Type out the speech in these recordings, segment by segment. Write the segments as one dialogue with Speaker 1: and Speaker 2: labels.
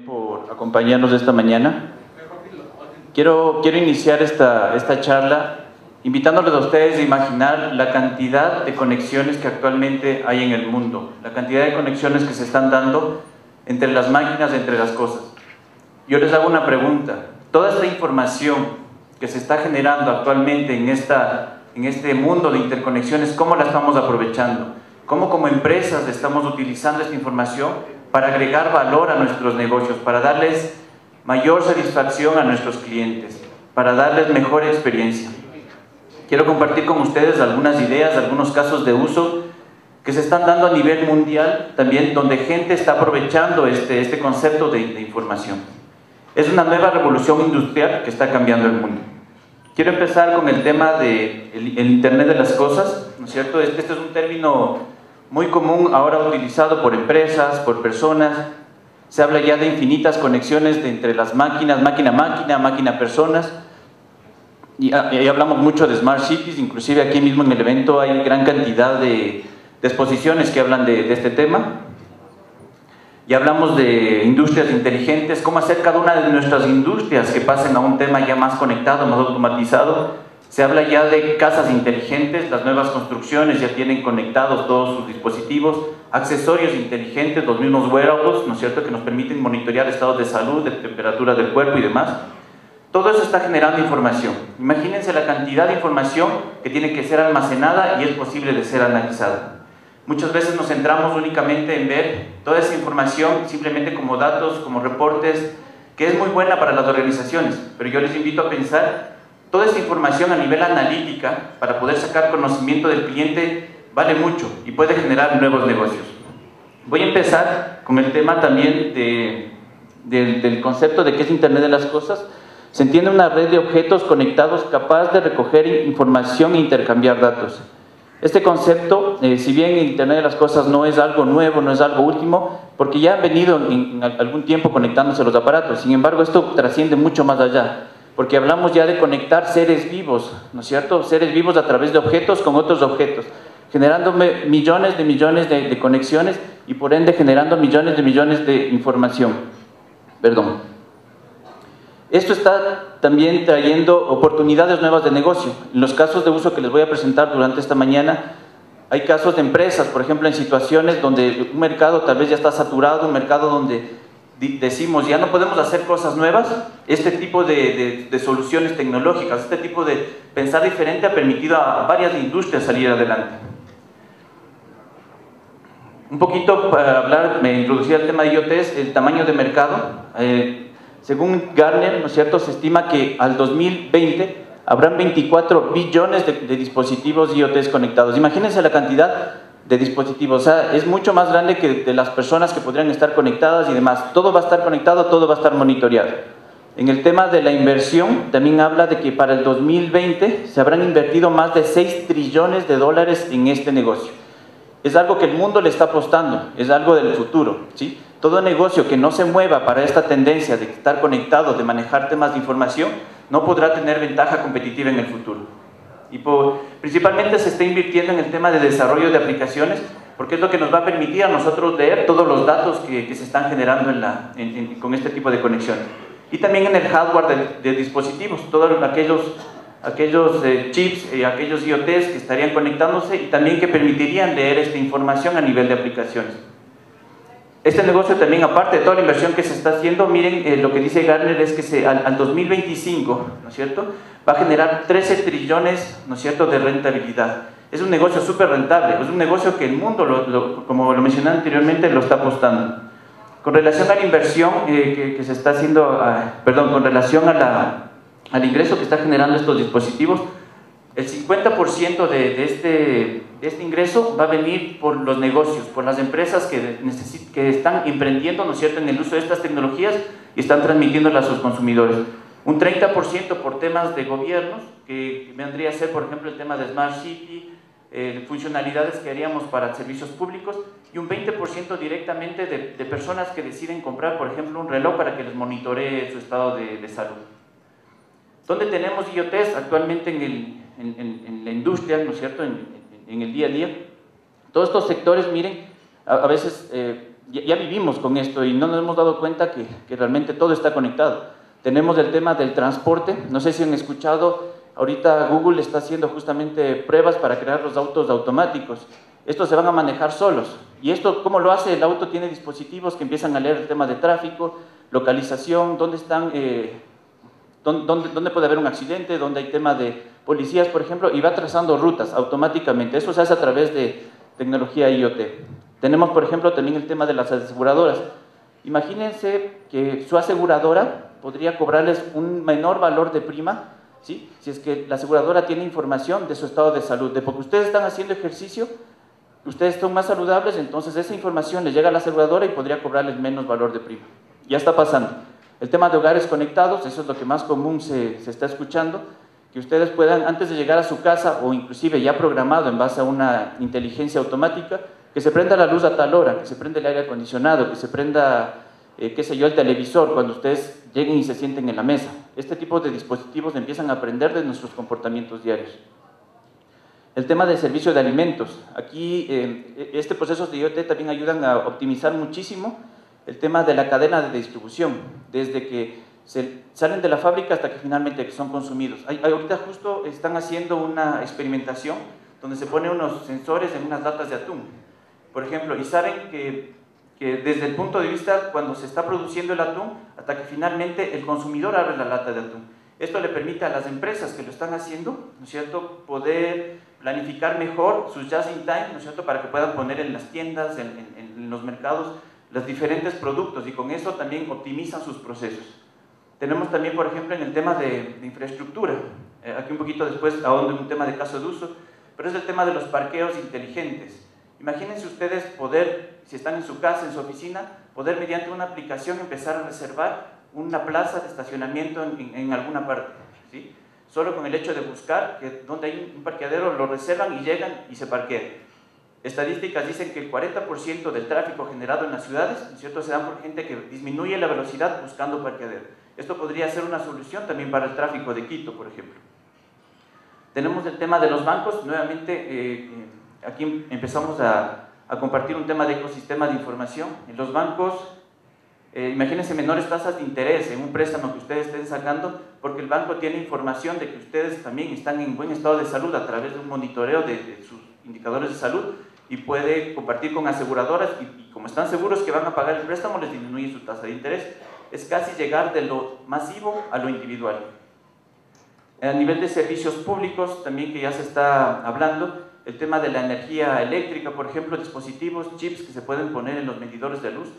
Speaker 1: Por acompañarnos esta mañana. Quiero iniciar esta charla invitándoles a ustedes a imaginar la cantidad de conexiones que actualmente hay en el mundo, la cantidad de conexiones que se están dando entre las máquinas, entre las cosas. Yo les hago una pregunta: toda esta información que se está generando actualmente en este mundo de interconexiones, ¿cómo la estamos aprovechando? ¿Cómo como empresas estamos utilizando esta información para agregar valor a nuestros negocios, para darles mayor satisfacción a nuestros clientes, para darles mejor experiencia? Quiero compartir con ustedes algunas ideas, algunos casos de uso que se están dando a nivel mundial también, donde gente está aprovechando este concepto de información. Es una nueva revolución industrial que está cambiando el mundo. Quiero empezar con el tema del Internet de las cosas, ¿no es cierto? Este es un término muy común ahora utilizado por empresas, por personas. Se habla ya de infinitas conexiones entre las máquinas, máquina-máquina, máquina-personas. Y hablamos mucho de Smart Cities, inclusive aquí mismo en el evento hay gran cantidad de exposiciones que hablan de este tema. Y hablamos de industrias inteligentes, cómo hacer cada una de nuestras industrias que pasen a un tema ya más conectado, más automatizado. Se habla ya de casas inteligentes, las nuevas construcciones ya tienen conectados todos sus dispositivos, accesorios inteligentes, los mismos wearables, ¿no es cierto?, que nos permiten monitorear estados de salud, de temperatura del cuerpo y demás. Todo eso está generando información. Imagínense la cantidad de información que tiene que ser almacenada y es posible de ser analizada. Muchas veces nos centramos únicamente en ver toda esa información simplemente como datos, como reportes, que es muy buena para las organizaciones, pero yo les invito a pensar: toda esta información a nivel analítica, para poder sacar conocimiento del cliente, vale mucho y puede generar nuevos negocios. Voy a empezar con el tema también del concepto de qué es Internet de las cosas. Se entiende una red de objetos conectados capaz de recoger información e intercambiar datos. Este concepto, si bien Internet de las cosas no es algo nuevo, no es algo último, porque ya han venido en algún tiempo conectándose los aparatos. Sin embargo, esto trasciende mucho más allá, porque hablamos ya de conectar seres vivos, ¿no es cierto? Seres vivos a través de objetos con otros objetos, generando millones de conexiones y por ende generando millones de información. Esto está también trayendo oportunidades nuevas de negocio. En los casos de uso que les voy a presentar durante esta mañana, hay casos de empresas, por ejemplo, en situaciones donde un mercado tal vez ya está saturado, un mercado donde decimos ya no podemos hacer cosas nuevas. Este tipo de soluciones tecnológicas, este tipo de pensar diferente ha permitido a varias industrias salir adelante. Un poquito para hablar, me introducí al tema de IoTs, el tamaño de mercado. Según Gartner, ¿no es cierto?, se estima que al 2020 habrán 24 billones de dispositivos IoTs conectados. Imagínense la cantidad de dispositivos, o sea, es mucho más grande que de las personas que podrían estar conectadas y demás. Todo va a estar conectado, todo va a estar monitoreado. En el tema de la inversión, también habla de que para el 2020 se habrán invertido más de 6 trillones de dólares en este negocio. Es algo que el mundo le está apostando, es algo del futuro, ¿sí? Todo negocio que no se mueva para esta tendencia de estar conectado, de manejar temas de información, no podrá tener ventaja competitiva en el futuro. Y principalmente se está invirtiendo en el tema de desarrollo de aplicaciones, porque es lo que nos va a permitir a nosotros leer todos los datos que se están generando con este tipo de conexiones. Y también en el hardware de dispositivos, todos aquellos chips, aquellos IoTs que estarían conectándose y también que permitirían leer esta información a nivel de aplicaciones. Este negocio también, aparte de toda la inversión que se está haciendo, miren, lo que dice Gartner es que al 2025, ¿no es cierto?, va a generar 13 trillones, ¿no es cierto?, de rentabilidad. Es un negocio súper rentable, es un negocio que el mundo, como lo mencioné anteriormente, lo está apostando. Con relación a la inversión que se está haciendo, con relación al ingreso que está generando estos dispositivos, el 50% de este ingreso va a venir por los negocios, por las empresas que están emprendiendo, ¿no es cierto?, en el uso de estas tecnologías y están transmitiéndolas a sus consumidores. Un 30% por temas de gobiernos, que vendría a ser, por ejemplo, el tema de Smart City, funcionalidades que haríamos para servicios públicos, y un 20% directamente de personas que deciden comprar, por ejemplo, un reloj para que les monitoree su estado de salud. ¿Dónde tenemos IoTs actualmente en la industria, ¿no es cierto?, en el día a día? Todos estos sectores, miren, a veces ya vivimos con esto y no nos hemos dado cuenta que realmente todo está conectado. Tenemos el tema del transporte, no sé si han escuchado, ahorita Google está haciendo justamente pruebas para crear los autos automáticos. Estos se van a manejar solos. ¿Y esto cómo lo hace? El auto tiene dispositivos que empiezan a leer el tema de tráfico, localización, dónde están, dónde puede haber un accidente, dónde hay tema de policías, por ejemplo, y va trazando rutas automáticamente. Eso se hace a través de tecnología IoT. Tenemos, por ejemplo, también el tema de las aseguradoras. Imagínense que su aseguradora podría cobrarles un menor valor de prima, ¿sí? Si es que la aseguradora tiene información de su estado de salud, de porque ustedes están haciendo ejercicio, ustedes son más saludables, entonces esa información les llega a la aseguradora y podría cobrarles menos valor de prima. Ya está pasando. El tema de hogares conectados, eso es lo que más común se está escuchando, que ustedes puedan, antes de llegar a su casa, o inclusive ya programado en base a una inteligencia automática, que se prenda la luz a tal hora, que se prenda el aire acondicionado, que se prenda, qué sé yo, el televisor, cuando ustedes lleguen y se sienten en la mesa. Este tipo de dispositivos empiezan a aprender de nuestros comportamientos diarios. El tema del servicio de alimentos. Aquí, este proceso de IoT también ayudan a optimizar muchísimo el tema de la cadena de distribución, desde que salen de la fábrica hasta que finalmente son consumidos. Ahorita justo están haciendo una experimentación donde se ponen unos sensores en unas latas de atún, por ejemplo, y saben que desde el punto de vista cuando se está produciendo el atún hasta que finalmente el consumidor abre la lata de atún. Esto le permite a las empresas que lo están haciendo, ¿no es cierto?, poder planificar mejor sus just in time, ¿no es cierto?, para que puedan poner en las tiendas, en los mercados, los diferentes productos, y con eso también optimizan sus procesos. Tenemos también, por ejemplo, en el tema de infraestructura, aquí un poquito después ahondo en un tema de caso de uso, pero es el tema de los parqueos inteligentes. Imagínense ustedes poder, si están en su casa, en su oficina, poder mediante una aplicación empezar a reservar una plaza de estacionamiento en alguna parte, ¿sí? Solo con el hecho de buscar que donde hay un parqueadero lo reservan y llegan y se parquean. Estadísticas dicen que el 40% del tráfico generado en las ciudades, ¿no es cierto?, se dan por gente que disminuye la velocidad buscando parqueadero. Esto podría ser una solución también para el tráfico de Quito, por ejemplo. Tenemos el tema de los bancos. Nuevamente, aquí empezamos a compartir un tema de ecosistema de información. En los bancos, imagínense menores tasas de interés en un préstamo que ustedes estén sacando, porque el banco tiene información de que ustedes también están en buen estado de salud a través de un monitoreo de sus indicadores de salud, y puede compartir con aseguradoras, y como están seguros que van a pagar el préstamo, les disminuye su tasa de interés. Es casi llegar de lo masivo a lo individual. A nivel de servicios públicos, también que ya se está hablando, el tema de la energía eléctrica, por ejemplo, dispositivos, chips que se pueden poner en los medidores de luz,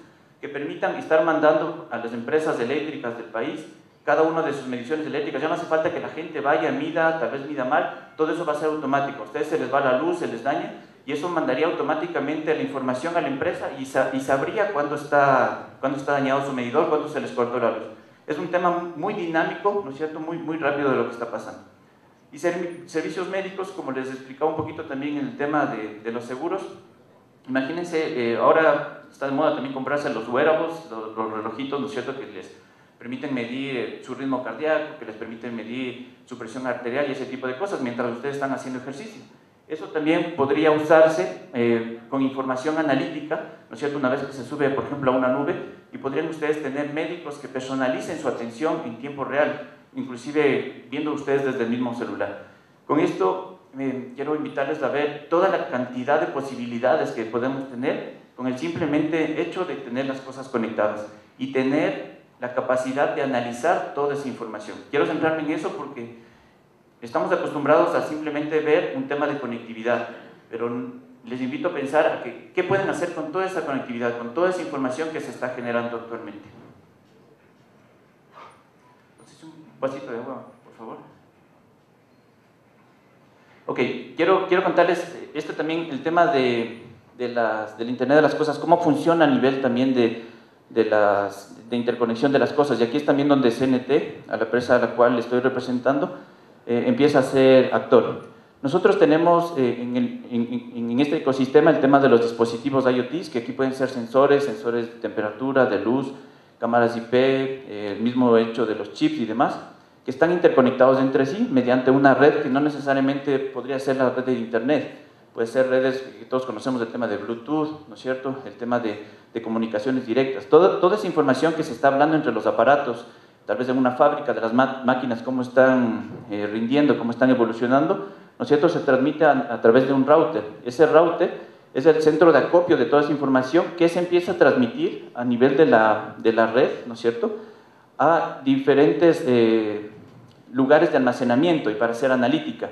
Speaker 1: que permitan estar mandando a las empresas eléctricas del país cada una de sus mediciones eléctricas. Ya no hace falta que la gente vaya, mida, tal vez mida mal, todo eso va a ser automático. A ustedes se les va la luz, se les daña, y eso mandaría automáticamente la información a la empresa y sabría cuándo está dañado su medidor, cuándo se les cortó la luz. Es un tema muy dinámico, ¿no es cierto?, muy rápido de lo que está pasando. Y servicios médicos, como les explicaba un poquito también en el tema de los seguros. Imagínense, ahora está de moda también comprarse los wearables, los relojitos, ¿no es cierto?, que les permiten medir su ritmo cardíaco, que les permiten medir su presión arterial y ese tipo de cosas mientras ustedes están haciendo ejercicio. Eso también podría usarse con información analítica, ¿no es cierto?, una vez que se sube, por ejemplo, a una nube, y podrían ustedes tener médicos que personalicen su atención en tiempo real, inclusive viendo ustedes desde el mismo celular. Con esto quiero invitarles a ver toda la cantidad de posibilidades que podemos tener con el simplemente hecho de tener las cosas conectadas y tener la capacidad de analizar toda esa información. Quiero centrarme en eso porque estamos acostumbrados a simplemente ver un tema de conectividad, pero les invito a pensar a qué pueden hacer con toda esa conectividad, con toda esa información que se está generando actualmente. Entonces, un vasito de agua, por favor. Ok, quiero contarles esto también, el tema del Internet de las Cosas, cómo funciona a nivel también de interconexión de las cosas. Y aquí es también donde CNT, a la empresa a la cual estoy representando, empieza a ser actor. Nosotros tenemos en este ecosistema el tema de los dispositivos IoT, que aquí pueden ser sensores de temperatura, de luz, cámaras IP, el mismo hecho de los chips y demás, que están interconectados entre sí mediante una red que no necesariamente podría ser la red de internet. puede ser redes que todos conocemos, el tema de Bluetooth, ¿no es cierto?, el tema de comunicaciones directas, toda esa información que se está hablando entre los aparatos, tal vez en una fábrica, de las máquinas, cómo están rindiendo, cómo están evolucionando, ¿no es cierto?, se transmite a través de un router. Ese router es el centro de acopio de toda esa información que se empieza a transmitir a nivel de la red, ¿no es cierto?, a diferentes lugares de almacenamiento y para hacer analítica.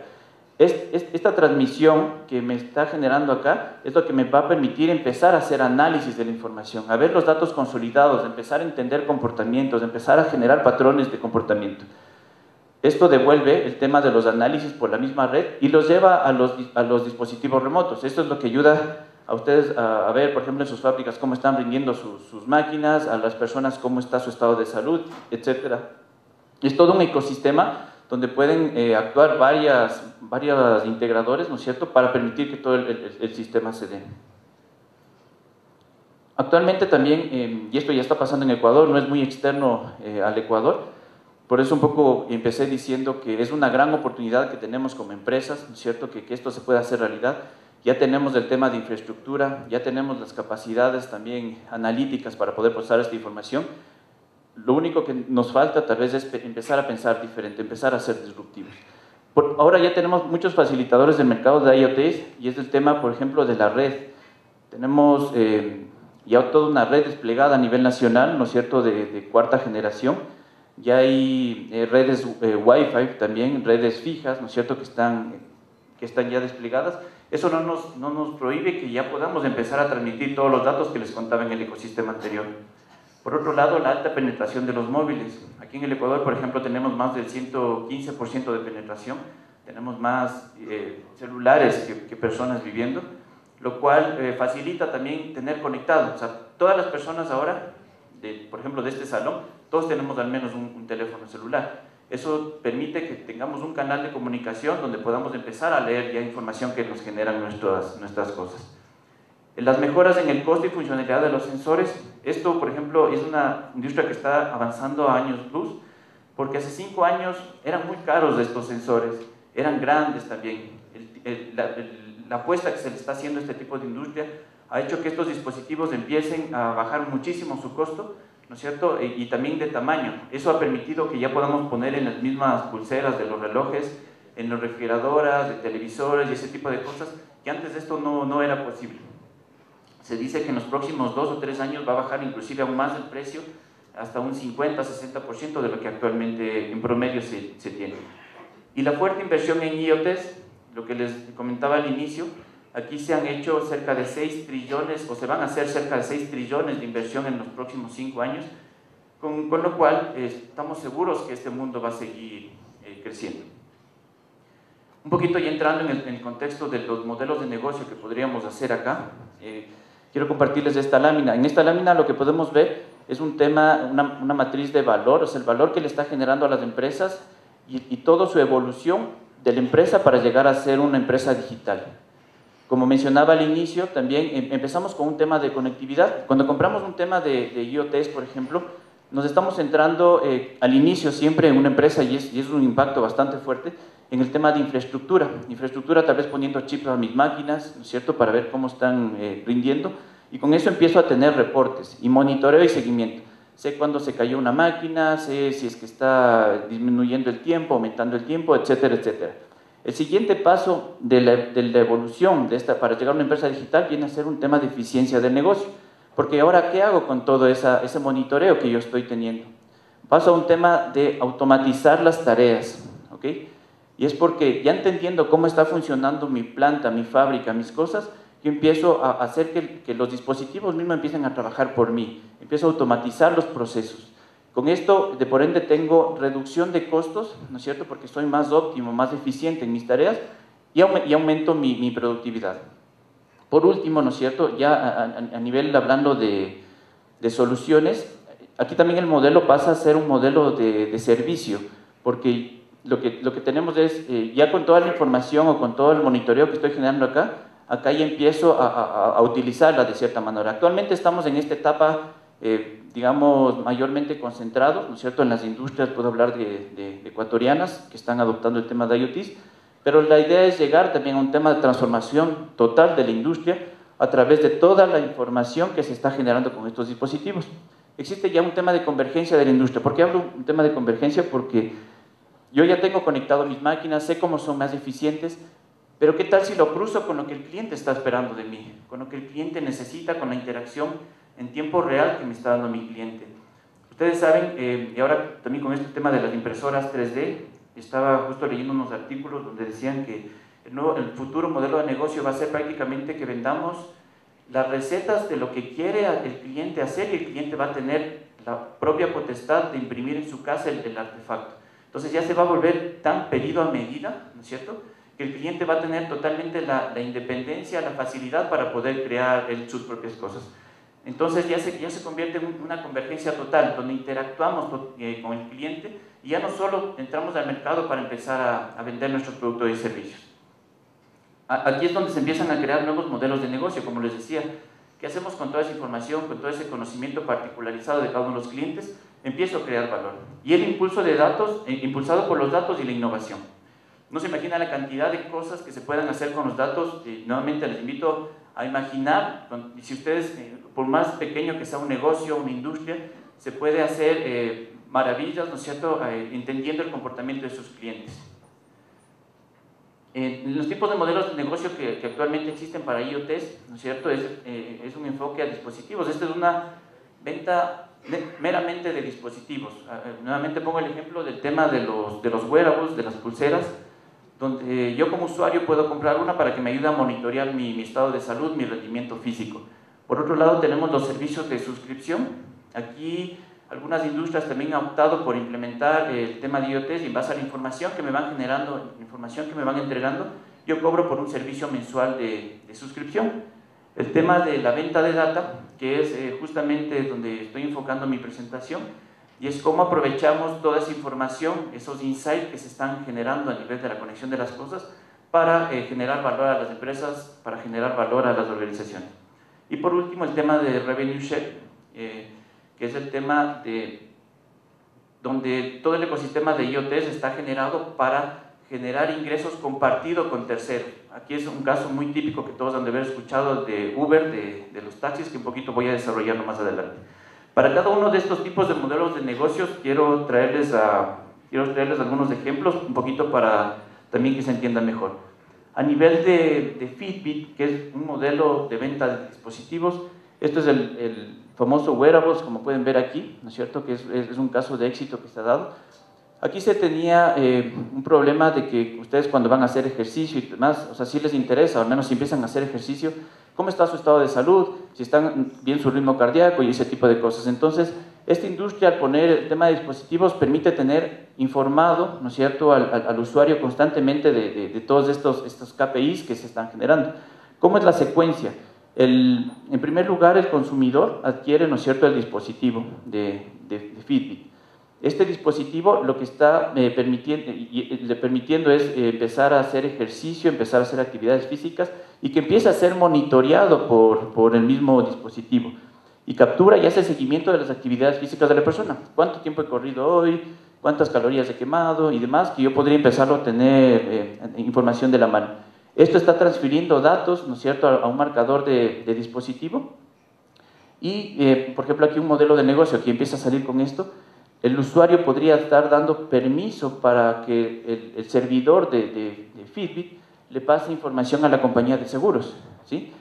Speaker 1: Esta transmisión que me está generando acá es lo que me va a permitir empezar a hacer análisis de la información, a ver los datos consolidados, empezar a entender comportamientos, empezar a generar patrones de comportamiento. Esto devuelve el tema de los análisis por la misma red y los lleva a los dispositivos remotos. Esto es lo que ayuda a ustedes a ver, por ejemplo, en sus fábricas cómo están rindiendo sus máquinas, a las personas cómo está su estado de salud, etc. Es todo un ecosistema donde pueden actuar varios integradores, ¿no es cierto?, para permitir que todo el sistema se dé. Actualmente también, y esto ya está pasando en Ecuador, no es muy externo al Ecuador, por eso un poco empecé diciendo que es una gran oportunidad que tenemos como empresas, ¿no es cierto?, que esto se pueda hacer realidad. Ya tenemos el tema de infraestructura, ya tenemos las capacidades también analíticas para poder procesar esta información. Lo único que nos falta tal vez es empezar a pensar diferente, empezar a ser disruptivos. Ahora ya tenemos muchos facilitadores del mercado de IoT y es el tema, por ejemplo, de la red. Tenemos ya toda una red desplegada a nivel nacional, ¿no es cierto?, de cuarta generación. Ya hay redes Wi-Fi también, redes fijas, ¿no es cierto?, que están ya desplegadas. Eso no nos prohíbe que ya podamos empezar a transmitir todos los datos que les contaba en el ecosistema anterior. Por otro lado, la alta penetración de los móviles. Aquí en el Ecuador, por ejemplo, tenemos más del 115% de penetración, tenemos más celulares que personas viviendo, lo cual facilita también tener conectado. O sea, todas las personas ahora, por ejemplo, de este salón, todos tenemos al menos un teléfono celular. Eso permite que tengamos un canal de comunicación donde podamos empezar a leer ya información que nos generan nuestras cosas. Las mejoras en el costo y funcionalidad de los sensores, esto por ejemplo es una industria que está avanzando a años luz, porque hace 5 años eran muy caros estos sensores, eran grandes también. La apuesta que se le está haciendo a este tipo de industria ha hecho que estos dispositivos empiecen a bajar muchísimo su costo, ¿no es cierto?, y también de tamaño. Eso ha permitido que ya podamos poner en las mismas pulseras de los relojes, en las refrigeradoras, de televisores y ese tipo de cosas, que antes esto no era posible. Se dice que en los próximos 2 o 3 años va a bajar inclusive aún más el precio, hasta un 50-60% de lo que actualmente en promedio se tiene. Y la fuerte inversión en IoTs, lo que les comentaba al inicio, aquí se han hecho cerca de 6 trillones, o se van a hacer cerca de 6 trillones de inversión en los próximos 5 años, con lo cual estamos seguros que este mundo va a seguir creciendo. Un poquito ya entrando en el contexto de los modelos de negocio que podríamos hacer acá, quiero compartirles esta lámina. En esta lámina lo que podemos ver es un tema, una matriz de valor, o sea, el valor que le está generando a las empresas y toda su evolución de la empresa para llegar a ser una empresa digital. Como mencionaba al inicio, también empezamos con un tema de conectividad. Cuando compramos un tema de IoTs, por ejemplo, nos estamos centrando al inicio siempre en una empresa y es un impacto bastante fuerte en el tema de infraestructura. Infraestructura tal vez poniendo chips a mis máquinas, ¿no es cierto?, para ver cómo están rindiendo, y con eso empiezo a tener reportes y monitoreo y seguimiento. Sé cuándo se cayó una máquina, sé si es que está disminuyendo el tiempo, aumentando el tiempo, etcétera, etcétera. El siguiente paso de la evolución de para llegar a una empresa digital viene a ser un tema de eficiencia del negocio, porque ahora, ¿qué hago con todo ese monitoreo que yo estoy teniendo? Paso a un tema de automatizar las tareas, ¿ok? Y es porque ya entendiendo cómo está funcionando mi planta, mi fábrica, mis cosas, yo empiezo a hacer que los dispositivos mismos empiecen a trabajar por mí, empiezo a automatizar los procesos. Con esto, por ende, tengo reducción de costos, ¿no es cierto?, porque soy más óptimo, más eficiente en mis tareas y aumento mi productividad. Por último, ¿no es cierto?, ya a nivel hablando de soluciones, aquí también el modelo pasa a ser un modelo de servicio, porque lo que tenemos es, ya con toda la información o con todo el monitoreo que estoy generando acá ya empiezo a utilizarla de cierta manera. Actualmente estamos en esta etapa, digamos, mayormente concentrados, ¿no es cierto?, en las industrias, puedo hablar de ecuatorianas, que están adoptando el tema de IoTs, Pero la idea es llegar también a un tema de transformación total de la industria a través de toda la información que se está generando con estos dispositivos. Existe ya un tema de convergencia de la industria. ¿Por qué hablo un tema de convergencia? Porque yo ya tengo conectado mis máquinas, sé cómo son más eficientes, pero ¿qué tal si lo cruzo con lo que el cliente está esperando de mí? Con lo que el cliente necesita, con la interacción en tiempo real que me está dando mi cliente. Ustedes saben, y ahora también con este tema de las impresoras 3D, estaba justo leyendo unos artículos donde decían que el futuro modelo de negocio va a ser prácticamente que vendamos las recetas de lo que quiere el cliente hacer y el cliente va a tener la propia potestad de imprimir en su casa el artefacto. Entonces ya se va a volver tan pedido a medida, ¿no es cierto?, que el cliente va a tener totalmente la independencia, la facilidad para poder crear sus propias cosas. Entonces ya se convierte en una convergencia total, donde interactuamos con el cliente y ya no solo entramos al mercado para empezar a vender nuestros productos y servicios. Aquí es donde se empiezan a crear nuevos modelos de negocio, como les decía. ¿Qué hacemos con toda esa información, con todo ese conocimiento particularizado de cada uno de los clientes? Empiezo a crear valor. Y el impulso de datos, impulsado por los datos y la innovación. No se imagina la cantidad de cosas que se puedan hacer con los datos. Nuevamente les invito a imaginar, si ustedes, por más pequeño que sea un negocio, una industria, se puede hacer maravillas, ¿no es cierto?, entendiendo el comportamiento de sus clientes. Los tipos de modelos de negocio que actualmente existen para IoTs, ¿no es cierto?, es un enfoque a dispositivos. Esta es una venta meramente de dispositivos. Nuevamente pongo el ejemplo del tema de los wearables, de las pulseras, donde yo como usuario puedo comprar una para que me ayude a monitorear mi estado de salud, mi rendimiento físico. Por otro lado tenemos los servicios de suscripción. Aquí algunas industrias también han optado por implementar el tema de IoT y en base a la información que me van generando, la información que me van entregando, yo cobro por un servicio mensual de suscripción. El tema de la venta de data, que es justamente donde estoy enfocando mi presentación, y es cómo aprovechamos toda esa información, esos insights que se están generando a nivel de la conexión de las cosas para generar valor a las empresas, para generar valor a las organizaciones. Y por último el tema de Revenue Share, que es el tema donde todo el ecosistema de IoT está generado para generar ingresos compartidos con terceros. Aquí es un caso muy típico que todos han de haber escuchado de Uber, de los taxis, que un poquito voy a desarrollarlo más adelante. Para cada uno de estos tipos de modelos de negocios quiero traerles algunos ejemplos, un poquito para también que se entienda mejor. A nivel de Fitbit, que es un modelo de venta de dispositivos, esto es el famoso wearables, como pueden ver aquí, ¿no es cierto?, que es un caso de éxito que se ha dado. Aquí se tenía un problema de que ustedes cuando van a hacer ejercicio y demás, o sea, si les interesa, o al menos si empiezan a hacer ejercicio, cómo está su estado de salud, si están bien su ritmo cardíaco y ese tipo de cosas. Entonces, esta industria al poner el tema de dispositivos permite tener informado, ¿no es cierto?, al usuario constantemente de todos estos KPIs que se están generando. ¿Cómo es la secuencia? En primer lugar, el consumidor adquiere, ¿no es cierto?, el dispositivo de Fitbit. Este dispositivo lo que está permitiendo es empezar a hacer ejercicio, empezar a hacer actividades físicas y que empiece a ser monitoreado por el mismo dispositivo y captura y hace seguimiento de las actividades físicas de la persona. ¿Cuánto tiempo he corrido hoy? ¿Cuántas calorías he quemado? Y demás, que yo podría empezar a tener información de la mano. Esto está transfiriendo datos, ¿no es cierto?, a un marcador de dispositivo y, por ejemplo, aquí un modelo de negocio que empieza a salir con esto. El usuario podría estar dando permiso para que el servidor de Fitbit le pase información a la compañía de seguros, ¿sí?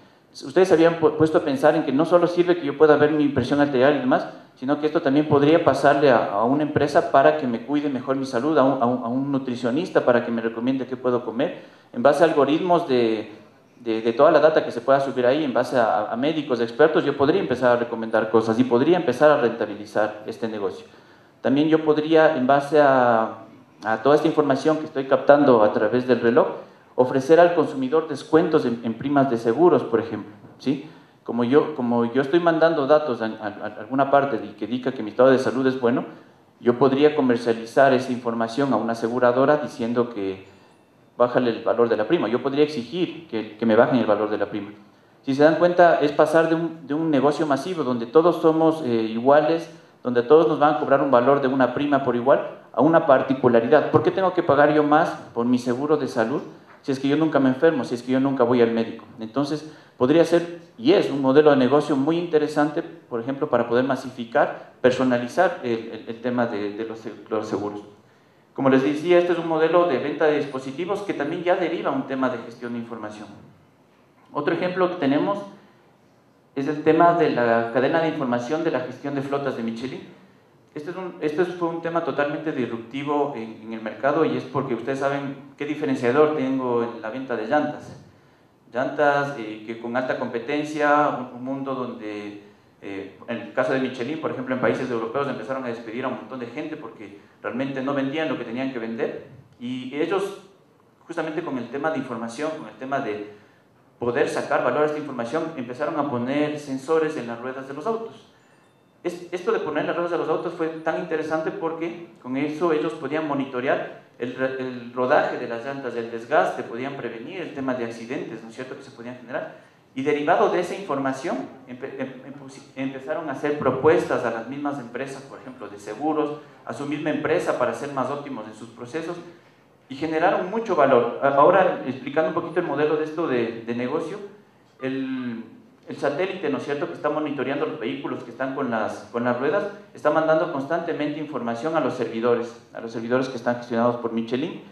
Speaker 1: Ustedes habían puesto a pensar en que no solo sirve que yo pueda ver mi presión arterial y demás, sino que esto también podría pasarle a una empresa para que me cuide mejor mi salud, a un nutricionista para que me recomiende qué puedo comer, en base a algoritmos de toda la data que se pueda subir ahí, en base a médicos, expertos, yo podría empezar a recomendar cosas y podría empezar a rentabilizar este negocio. También yo podría, en base a toda esta información que estoy captando a través del reloj, ofrecer al consumidor descuentos en primas de seguros, por ejemplo, ¿sí? Como yo estoy mandando datos a alguna parte que diga que mi estado de salud es bueno, yo podría comercializar esa información a una aseguradora diciendo que bájale el valor de la prima. Yo podría exigir que me bajen el valor de la prima. Si se dan cuenta, es pasar de un negocio masivo donde todos somos iguales, donde todos nos van a cobrar un valor de una prima por igual, a una particularidad. ¿Por qué tengo que pagar yo más por mi seguro de salud si es que yo nunca me enfermo, si es que yo nunca voy al médico. Entonces, podría ser, y es un modelo de negocio muy interesante, por ejemplo, para poder masificar, personalizar el tema de los seguros. Como les decía, este es un modelo de venta de dispositivos que también ya deriva un tema de gestión de información. Otro ejemplo que tenemos es el tema de la cadena de información de la gestión de flotas de Michelin. Este fue un tema totalmente disruptivo en el mercado, y es porque ustedes saben qué diferenciador tengo en la venta de llantas. Llantas que con alta competencia, un mundo donde, en el caso de Michelin, por ejemplo, en países europeos empezaron a despedir a un montón de gente porque realmente no vendían lo que tenían que vender, y ellos, justamente con el tema de información, con el tema de poder sacar valor a esta información, empezaron a poner sensores en las ruedas de los autos. Esto de poner las ruedas de los autos fue tan interesante porque con eso ellos podían monitorear el rodaje de las llantas, el desgaste, podían prevenir el tema de accidentes, ¿no es cierto?, que se podían generar. Y derivado de esa información, empezaron a hacer propuestas a las mismas empresas, por ejemplo, de seguros, a su misma empresa para ser más óptimos en sus procesos, y generaron mucho valor. Ahora, explicando un poquito el modelo de esto de negocio, el satélite, ¿no es cierto?, que está monitoreando los vehículos que están con las ruedas, está mandando constantemente información a los servidores que están gestionados por Michelin.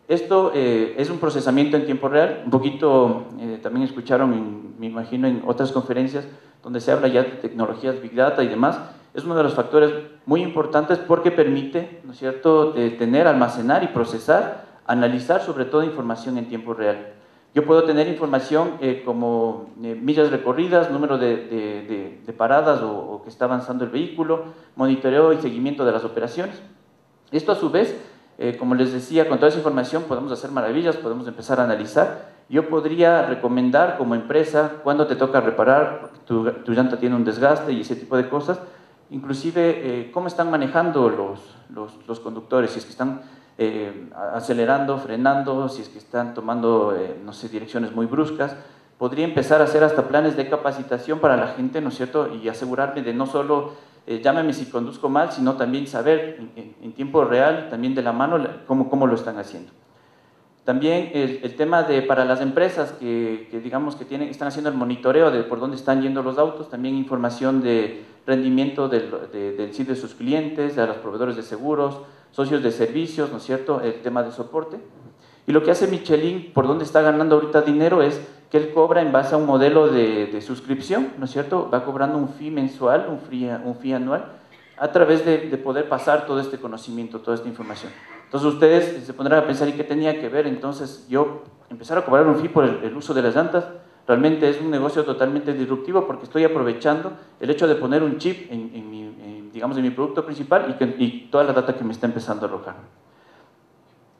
Speaker 1: Esto es un procesamiento en tiempo real. Un poquito también escucharon, me imagino, en otras conferencias donde se habla ya de tecnologías Big Data y demás. Es uno de los factores muy importantes porque permite, ¿no es cierto?, tener, almacenar y procesar, analizar sobre todo información en tiempo real. Yo puedo tener información como millas recorridas, número de paradas o que está avanzando el vehículo, monitoreo y seguimiento de las operaciones. Esto a su vez, como les decía, con toda esa información podemos hacer maravillas, podemos empezar a analizar. Yo podría recomendar como empresa cuándo te toca reparar, porque tu llanta tiene un desgaste y ese tipo de cosas. Inclusive cómo están manejando los conductores, si es que están acelerando, frenando, si es que están tomando, no sé, direcciones muy bruscas. Podría empezar a hacer hasta planes de capacitación para la gente, ¿no es cierto?, y asegurarme de no solo, llámeme si conduzco mal, sino también saber en tiempo real, también de la mano, cómo lo están haciendo. También el tema de para las empresas que digamos que están haciendo el monitoreo de por dónde están yendo los autos, también información de rendimiento del sí de sus clientes, de los proveedores de seguros, socios de servicios, ¿no es cierto?, el tema de soporte. Y lo que hace Michelin, por dónde está ganando ahorita dinero, es que él cobra en base a un modelo de suscripción, ¿no es cierto?, va cobrando un fee mensual, un fee anual, a través de poder pasar todo este conocimiento, toda esta información. Entonces ustedes se pondrán a pensar, ¿y qué tenía que ver entonces yo empezar a cobrar un fee por el uso de las llantas? Realmente es un negocio totalmente disruptivo porque estoy aprovechando el hecho de poner un chip digamos, en mi producto principal y toda la data que me está empezando a arrojar.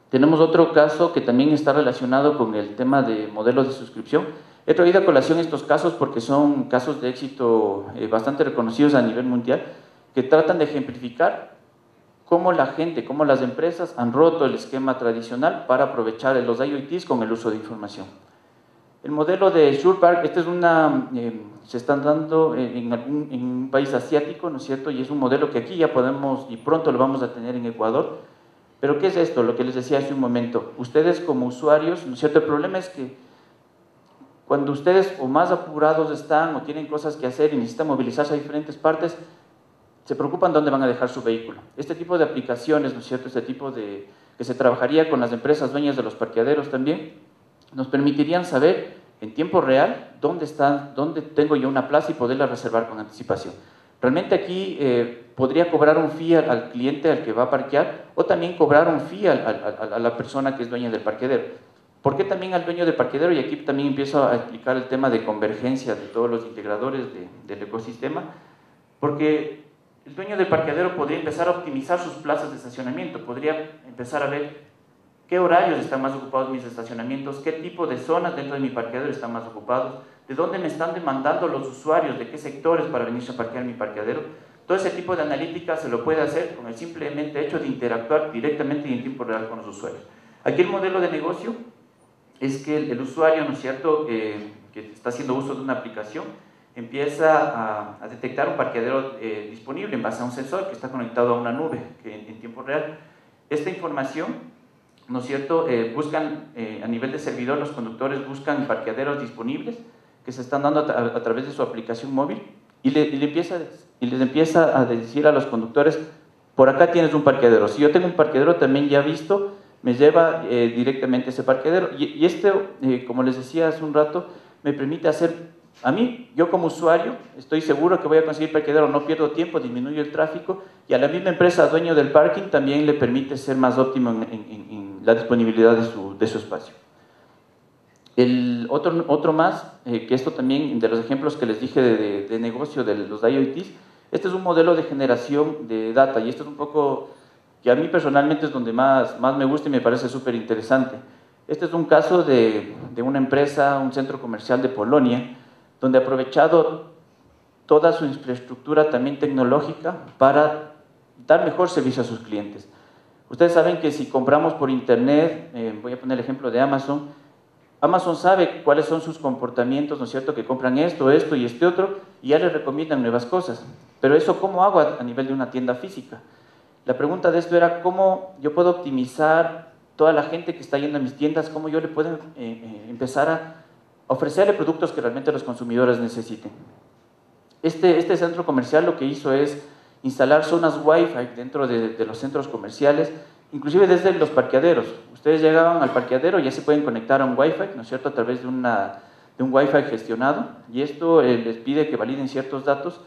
Speaker 1: Tenemos otro caso que también está relacionado con el tema de modelos de suscripción. He traído a colación estos casos porque son casos de éxito bastante reconocidos a nivel mundial, que tratan de ejemplificar cómo la gente, cómo las empresas han roto el esquema tradicional para aprovechar los IoTs con el uso de información. El modelo de SurePark, se está dando en un país asiático, ¿no es cierto?, y es un modelo que aquí ya podemos y pronto lo vamos a tener en Ecuador. Pero ¿qué es esto? Lo que les decía hace un momento. Ustedes como usuarios, ¿no es cierto?, el problema es que cuando ustedes o más apurados están o tienen cosas que hacer y necesitan movilizarse a diferentes partes, se preocupan dónde van a dejar su vehículo. Este tipo de aplicaciones, ¿no es cierto?, este tipo que se trabajaría con las empresas dueñas de los parqueaderos también, nos permitirían saber en tiempo real dónde tengo yo una plaza y poderla reservar con anticipación. Realmente aquí podría cobrar un fee al cliente al que va a parquear o también cobrar un fee a la persona que es dueña del parqueadero. ¿Por qué también al dueño del parqueadero? Y aquí también empiezo a explicar el tema de convergencia de todos los integradores del ecosistema, porque el dueño del parqueadero podría empezar a optimizar sus plazas de estacionamiento, podría empezar a ver qué horarios están más ocupados mis estacionamientos, qué tipo de zonas dentro de mi parqueadero están más ocupados, de dónde me están demandando los usuarios, de qué sectores para venirse a parquear mi parqueadero. Todo ese tipo de analítica se lo puede hacer con el simplemente hecho de interactuar directamente y en tiempo real con los usuarios. Aquí el modelo de negocio es que el usuario, ¿no es cierto?, que está haciendo uso de una aplicación, empieza a detectar un parqueadero disponible en base a un sensor que está conectado a una nube en tiempo real. Esta información ¿no es cierto? Buscan, a nivel de servidor, los conductores buscan parqueaderos disponibles que se están dando a través de su aplicación móvil y les empieza a decir a los conductores, por acá tienes un parqueadero. Si yo tengo un parqueadero también ya visto, me lleva directamente a ese parqueadero. Y esto, como les decía hace un rato, me permite hacer, a mí, yo como usuario, estoy seguro que voy a conseguir parqueadero, no pierdo tiempo, disminuyo el tráfico, y a la misma empresa, dueño del parking, también le permite ser más óptimo en la disponibilidad de su espacio. El otro más, que esto también, de los ejemplos que les dije de negocio de los IoTs, este es un modelo de generación de data, y esto es un poco que a mí personalmente es donde más me gusta y me parece súper interesante. Este es un caso de una empresa, un centro comercial de Polonia, donde ha aprovechado toda su infraestructura también tecnológica para dar mejor servicio a sus clientes. Ustedes saben que si compramos por internet, voy a poner el ejemplo de Amazon, Amazon sabe cuáles son sus comportamientos, ¿no es cierto?, que compran esto y este otro, y ya les recomiendan nuevas cosas. Pero eso, ¿cómo hago a nivel de una tienda física? La pregunta de esto era cómo yo puedo optimizar toda la gente que está yendo a mis tiendas, cómo yo le puedo empezar a ofrecerle productos que realmente los consumidores necesiten. Este centro comercial lo que hizo es instalar zonas Wi-Fi dentro de los centros comerciales, inclusive desde los parqueaderos. Ustedes llegaban al parqueadero y ya se pueden conectar a un Wi-Fi, ¿no es cierto?, a través de un Wi-Fi gestionado, y esto les pide que validen ciertos datos,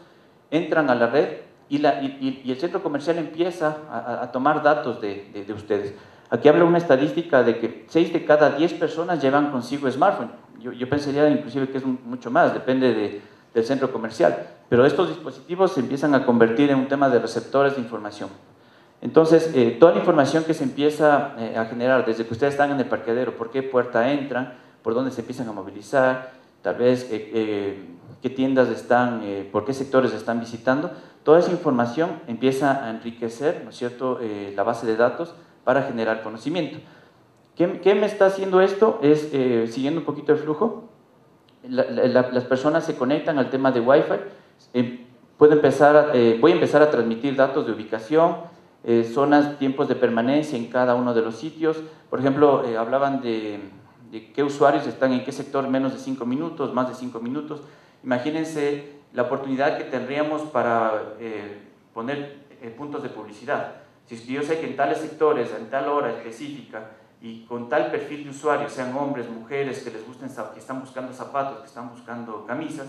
Speaker 1: entran a la red y el centro comercial empieza a tomar datos de ustedes. Aquí habla una estadística de que 6 de cada 10 personas llevan consigo smartphone. Yo pensaría inclusive que es mucho más, depende del centro comercial, pero estos dispositivos se empiezan a convertir en un tema de receptores de información. Entonces, toda la información que se empieza a generar desde que ustedes están en el parqueadero, por qué puerta entran, por dónde se empiezan a movilizar, tal vez qué tiendas están, por qué sectores están visitando, toda esa información empieza a enriquecer, ¿no es cierto?, la base de datos para generar conocimiento. ¿Qué me está haciendo esto? Es, siguiendo un poquito el flujo, las personas se conectan al tema de Wi-Fi, voy a empezar a transmitir datos de ubicación, zonas, tiempos de permanencia en cada uno de los sitios. Por ejemplo, hablaban de qué usuarios están en qué sector menos de 5 minutos, más de 5 minutos. Imagínense la oportunidad que tendríamos para poner puntos de publicidad. Si yo sé que en tales sectores, en tal hora específica y con tal perfil de usuarios, sean hombres, mujeres, que les gusten, que están buscando zapatos, que están buscando camisas,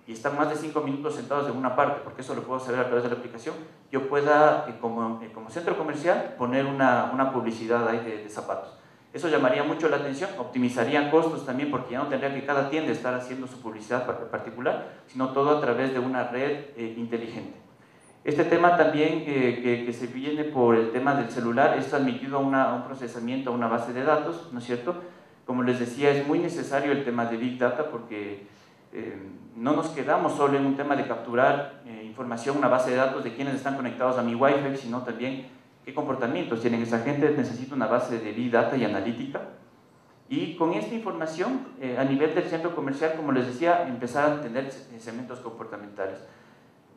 Speaker 1: y están más de 5 minutos sentados en una parte, porque eso lo puedo saber a través de la aplicación, yo pueda, como centro comercial, poner una publicidad ahí de zapatos. Eso llamaría mucho la atención, optimizaría costos también, porque ya no tendría que cada tienda estar haciendo su publicidad particular, sino todo a través de una red inteligente. Este tema también que se viene por el tema del celular es transmitido a un procesamiento, a una base de datos, ¿no es cierto? Como les decía, es muy necesario el tema de Big Data porque no nos quedamos solo en un tema de capturar información, una base de datos de quienes están conectados a mi Wi-Fi, sino también qué comportamientos tienen esa gente. Necesita una base de Big Data y analítica. Y con esta información, a nivel del centro comercial, como les decía, empezar a tener segmentos comportamentales.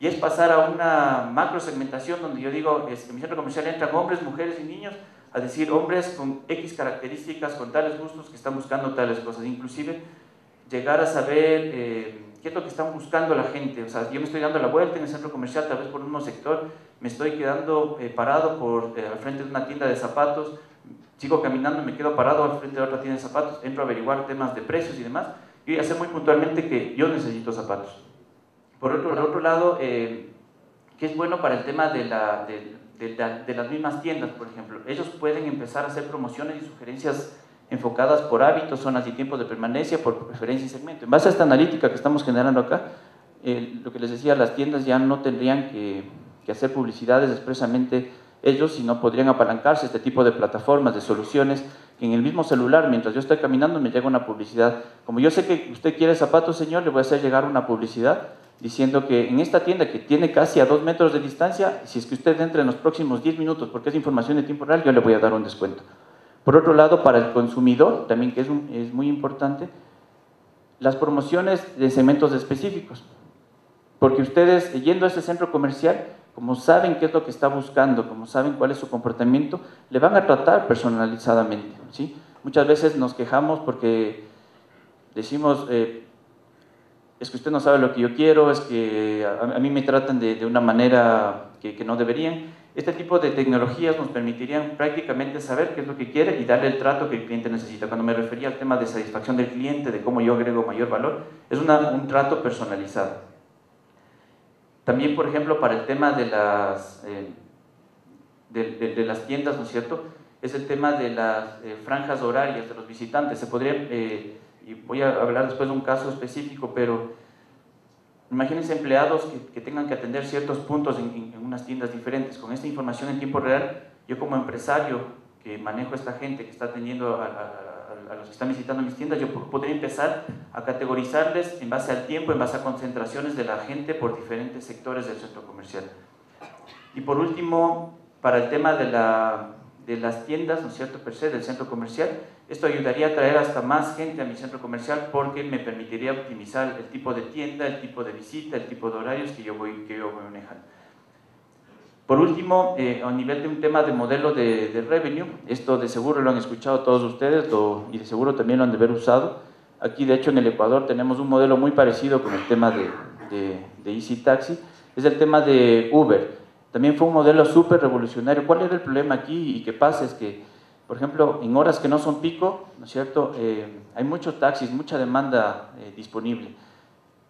Speaker 1: Y es pasar a una macro segmentación donde yo digo, en mi centro comercial entran hombres, mujeres y niños, a decir hombres con X características, con tales gustos que están buscando tales cosas. Inclusive llegar a saber qué es lo que están buscando la gente. O sea, yo me estoy dando la vuelta en el centro comercial, tal vez por un mismo sector, me estoy quedando parado al frente de una tienda de zapatos, sigo caminando, me quedo parado al frente de otra tienda de zapatos, entro a averiguar temas de precios y demás, y hacer muy puntualmente que yo necesito zapatos. Por otro lado, que es bueno para el tema de las mismas tiendas, por ejemplo, ellos pueden empezar a hacer promociones y sugerencias enfocadas por hábitos, zonas y tiempos de permanencia, por preferencia y segmento. En base a esta analítica que estamos generando acá, lo que les decía, las tiendas ya no tendrían que hacer publicidades expresamente ellos, sino podrían apalancarse este tipo de plataformas, de soluciones, que en el mismo celular, mientras yo estoy caminando, me llega una publicidad. Como yo sé que usted quiere zapatos, señor, le voy a hacer llegar una publicidad diciendo que en esta tienda que tiene casi a 2 metros de distancia, si es que usted entra en los próximos 10 minutos, porque es información de tiempo real, yo le voy a dar un descuento. Por otro lado, para el consumidor, también que es muy importante, las promociones de segmentos específicos. Porque ustedes, yendo a ese centro comercial, como saben qué es lo que está buscando, como saben cuál es su comportamiento, le van a tratar personalizadamente, ¿sí? Muchas veces nos quejamos porque decimos, es que usted no sabe lo que yo quiero, es que a mí me tratan de una manera que no deberían. Este tipo de tecnologías nos permitirían prácticamente saber qué es lo que quiere y darle el trato que el cliente necesita. Cuando me refería al tema de satisfacción del cliente, de cómo yo agrego mayor valor, es un trato personalizado. También, por ejemplo, para el tema de las tiendas, ¿no es cierto?, es el tema de las franjas horarias de los visitantes. Se podría, y voy a hablar después de un caso específico, pero imagínense empleados que tengan que atender ciertos puntos en unas tiendas diferentes. Con esta información en tiempo real, yo como empresario que manejo a esta gente que está atendiendo a los que están visitando mis tiendas, yo podría empezar a categorizarles en base al tiempo, en base a concentraciones de la gente por diferentes sectores del centro comercial. Y por último, para el tema de las tiendas, ¿no es cierto?, per se, del centro comercial, esto ayudaría a traer hasta más gente a mi centro comercial porque me permitiría optimizar el tipo de tienda, el tipo de visita, el tipo de horarios que yo voy manejando. Por último, a nivel de un tema de modelo de revenue, esto de seguro lo han escuchado todos ustedes y de seguro también lo han de haber usado. Aquí, de hecho, en el Ecuador tenemos un modelo muy parecido con el tema de Easy Taxi, es el tema de Uber. También fue un modelo súper revolucionario. ¿Cuál era el problema aquí y qué pasa? Es que, por ejemplo, en horas que no son pico, ¿no es cierto?, hay muchos taxis, mucha demanda disponible.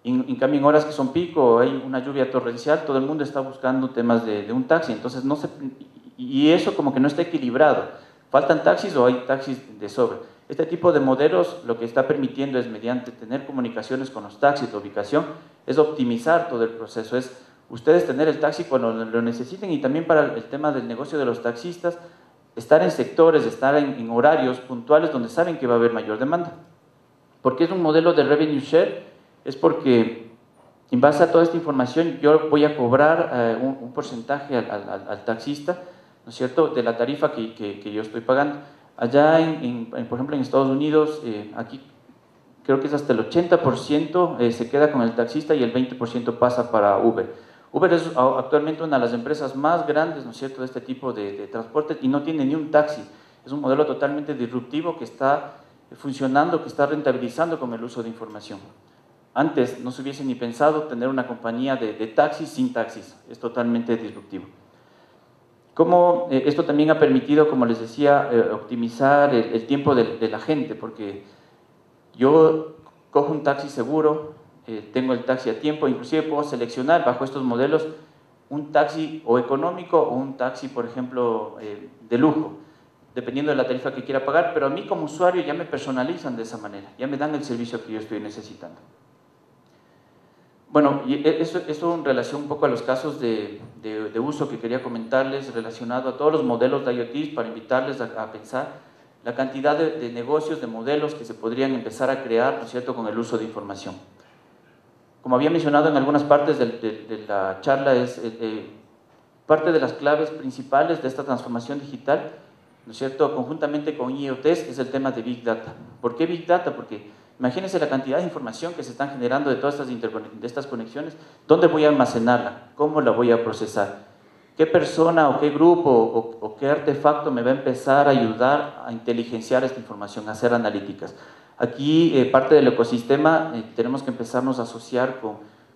Speaker 1: En cambio, en horas que son pico, hay una lluvia torrencial, todo el mundo está buscando temas de un taxi, entonces y eso como que no está equilibrado. ¿Faltan taxis o hay taxis de sobra? Este tipo de modelos lo que está permitiendo es, mediante tener comunicaciones con los taxis, la ubicación, es optimizar todo el proceso, es ustedes tener el taxi cuando lo necesiten y también para el tema del negocio de los taxistas, estar en sectores, estar en horarios puntuales donde saben que va a haber mayor demanda. ¿Por qué es un modelo de revenue share? Es porque en base a toda esta información yo voy a cobrar un porcentaje al taxista, ¿no es cierto?, de la tarifa que yo estoy pagando. Allá, por ejemplo, en Estados Unidos, aquí creo que es hasta el 80% se queda con el taxista y el 20% pasa para Uber. Uber es actualmente una de las empresas más grandes, ¿no es cierto?, de este tipo de transporte y no tiene ni un taxi. Es un modelo totalmente disruptivo que está funcionando, que está rentabilizando con el uso de información. Antes no se hubiese ni pensado tener una compañía de taxis sin taxis, es totalmente disruptivo. Como esto también ha permitido, como les decía, optimizar el tiempo de la gente, porque yo cojo un taxi seguro, tengo el taxi a tiempo, inclusive puedo seleccionar bajo estos modelos un taxi o económico o un taxi, por ejemplo, de lujo, dependiendo de la tarifa que quiera pagar, pero a mí como usuario ya me personalizan de esa manera, ya me dan el servicio que yo estoy necesitando. Bueno, y eso en relación un poco a los casos de uso que quería comentarles, relacionado a todos los modelos de IoT, para invitarles a pensar la cantidad de negocios, de modelos que se podrían empezar a crear, ¿no es cierto?, con el uso de información. Como había mencionado en algunas partes de la charla, es parte de las claves principales de esta transformación digital, ¿no es cierto?, conjuntamente con IoTs, es el tema de Big Data. ¿Por qué Big Data? Porque imagínense la cantidad de información que se están generando de todas estas conexiones. ¿Dónde voy a almacenarla? ¿Cómo la voy a procesar? ¿Qué persona o qué grupo o qué artefacto me va a empezar a ayudar a inteligenciar esta información, a hacer analíticas? Aquí, parte del ecosistema, tenemos que empezarnos a asociar